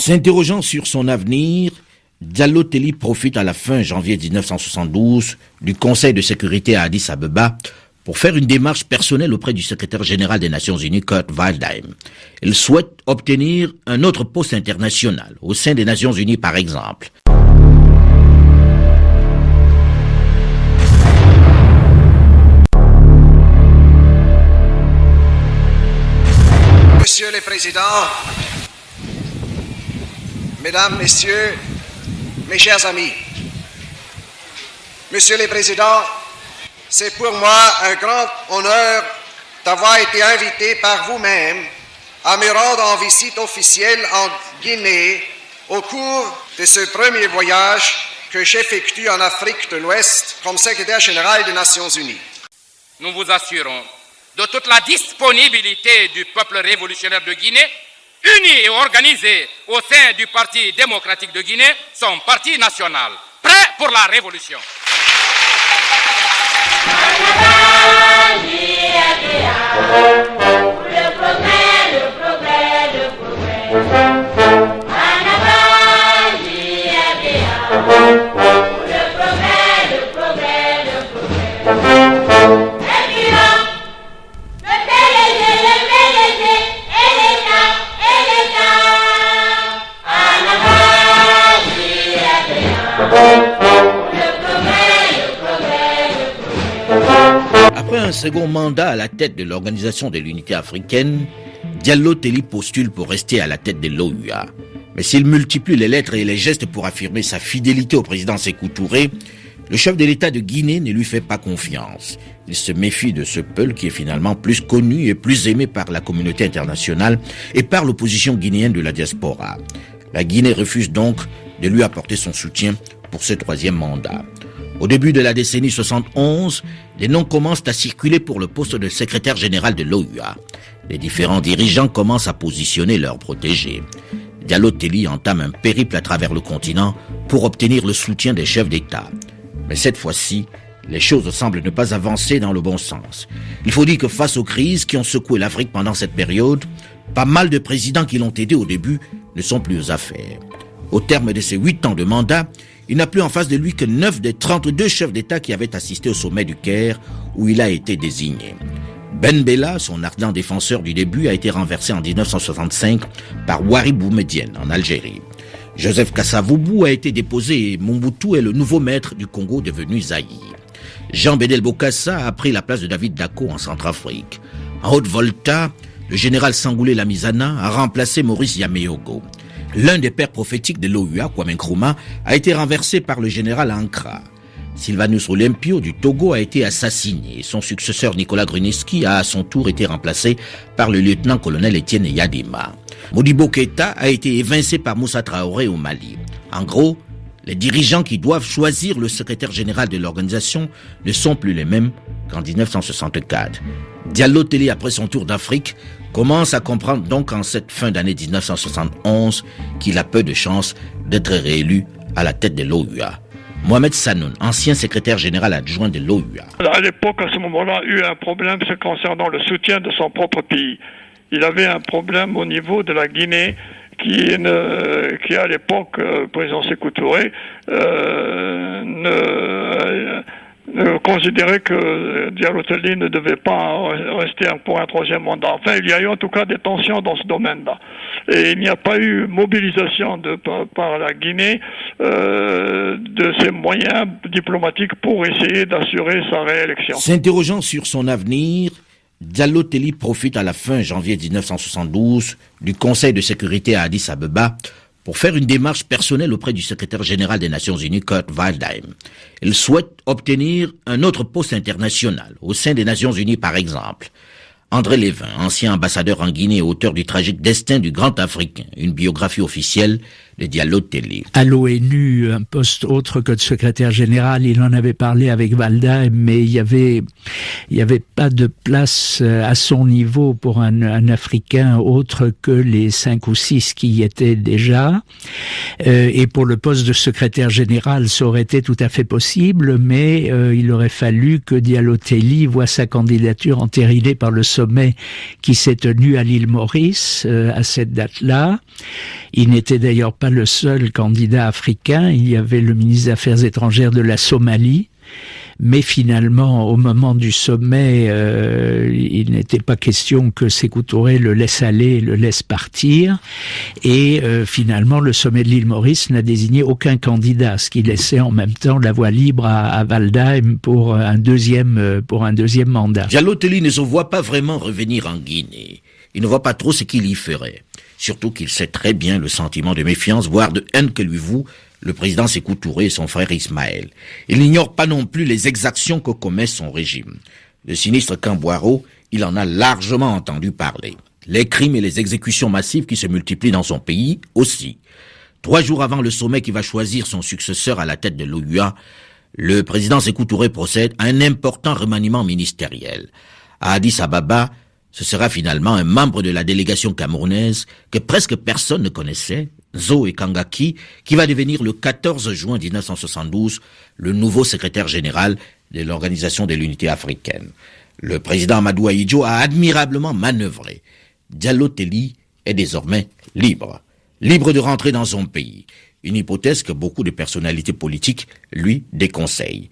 S'interrogeant sur son avenir, Diallo Telli profite à la fin janvier 1972 du Conseil de sécurité à Addis Abeba pour faire une démarche personnelle auprès du secrétaire général des Nations Unies, Kurt Waldheim. Il souhaite obtenir un autre poste international, au sein des Nations Unies par exemple. Monsieur le Président, Mesdames, Messieurs, mes chers amis, Monsieur le Président, c'est pour moi un grand honneur d'avoir été invité par vous-même à me rendre en visite officielle en Guinée au cours de ce premier voyage que j'effectue en Afrique de l'Ouest comme secrétaire général des Nations Unies. Nous vous assurons de toute la disponibilité du peuple révolutionnaire de Guinée, uni et organisé au sein du Parti démocratique de Guinée, son parti national, prêt pour la révolution. Après un second mandat à la tête de l'Organisation de l'Unité africaine, Diallo Telli postule pour rester à la tête de l'OUA. Mais s'il multiplie les lettres et les gestes pour affirmer sa fidélité au président Sékou Touré, le chef de l'État de Guinée ne lui fait pas confiance. Il se méfie de ce peuple qui est finalement plus connu et plus aimé par la communauté internationale et par l'opposition guinéenne de la diaspora. La Guinée refuse donc de lui apporter son soutien pour ce troisième mandat. Au début de la décennie 71, des noms commencent à circuler pour le poste de secrétaire général de l'OUA. Les différents dirigeants commencent à positionner leurs protégés. Diallo Telli entame un périple à travers le continent pour obtenir le soutien des chefs d'État. Mais cette fois-ci, les choses semblent ne pas avancer dans le bon sens. Il faut dire que face aux crises qui ont secoué l'Afrique pendant cette période, pas mal de présidents qui l'ont aidé au début ne sont plus aux affaires. Au terme de ses 8 ans de mandat, il n'a plus en face de lui que 9 des 32 chefs d'État qui avaient assisté au sommet du Caire où il a été désigné. Ben Bella, son ardent défenseur du début, a été renversé en 1965 par Ouari Boumedienne en Algérie. Joseph Kasavubu a été déposé et Mobutu est le nouveau maître du Congo devenu Zaïre. Jean Bédel Bokassa a pris la place de David Dacko en Centrafrique. En Haute-Volta, le général Sangoulé Lamizana a remplacé Maurice Yameyogo. L'un des pères prophétiques de l'OUA, Kwame Nkrumah, a été renversé par le général Ankara. Sylvanus Olympio du Togo a été assassiné. Son successeur Nicolas Gruniski a à son tour été remplacé par le lieutenant-colonel Étienne Yadema. Modibo Keïta a été évincé par Moussa Traoré au Mali. En gros, les dirigeants qui doivent choisir le secrétaire général de l'organisation ne sont plus les mêmes qu'en 1964. Diallo Telli, après son tour d'Afrique, commence à comprendre donc en cette fin d'année 1971 qu'il a peu de chances d'être réélu à la tête de l'OUA. Mohamed Sanoun, ancien secrétaire général adjoint de l'OUA. À l'époque, à ce moment-là, il y a eu un problème concernant le soutien de son propre pays. Il avait un problème au niveau de la Guinée qui à l'époque, le président Sékou Touré considérait que Diallo Telli ne devait pas rester pour un troisième mandat. Enfin, il y a eu en tout cas des tensions dans ce domaine-là. Et il n'y a pas eu mobilisation par la Guinée de ses moyens diplomatiques pour essayer d'assurer sa réélection. S'interrogeant sur son avenir, Diallo Telli profite à la fin janvier 1972 du Conseil de sécurité à Addis Abeba pour faire une démarche personnelle auprès du secrétaire général des Nations Unies, Kurt Waldheim. Il souhaite obtenir un autre poste international, au sein des Nations Unies par exemple. André Lévin, ancien ambassadeur en Guinée et auteur du tragique destin du grand Africain, une biographie officielle, de Diallo Telli. À l'ONU, un poste autre que de secrétaire général, il en avait parlé avec Waldheim, mais il y avait pas de place à son niveau pour un Africain autre que les 5 ou 6 qui y étaient déjà. Et pour le poste de secrétaire général, ça aurait été tout à fait possible, mais il aurait fallu que Diallo Telli voie sa candidature entérinée par le sommet qui s'est tenu à l'île Maurice à cette date-là. Il n'était d'ailleurs pas le seul candidat africain. Il y avait le ministre des Affaires étrangères de la Somalie. Mais finalement, au moment du sommet, il n'était pas question que Sékou Touré le laisse aller, le laisse partir. Et finalement, le sommet de l'île Maurice n'a désigné aucun candidat, ce qui laissait en même temps la voie libre à Waldheim pour un deuxième mandat. Diallo Telli ne se voit pas vraiment revenir en Guinée. Il ne voit pas trop ce qu'il y ferait. Surtout qu'il sait très bien le sentiment de méfiance, voire de haine que lui voue le président Sékou Touré et son frère Ismaël. Il n'ignore pas non plus les exactions que commet son régime. Le sinistre Camboiro, il en a largement entendu parler. Les crimes et les exécutions massives qui se multiplient dans son pays aussi. 3 jours avant le sommet qui va choisir son successeur à la tête de l'OUA, le président Sékou Touré procède à un important remaniement ministériel. À Addis Ababa, ce sera finalement un membre de la délégation camerounaise que presque personne ne connaissait, Zo Kangaki, qui va devenir le 14 juin 1972 le nouveau secrétaire général de l'Organisation de l'Unité africaine. Le président Amadou Ahidjo a admirablement manœuvré. Diallo Telli est désormais libre de rentrer dans son pays. Une hypothèse que beaucoup de personnalités politiques lui déconseillent.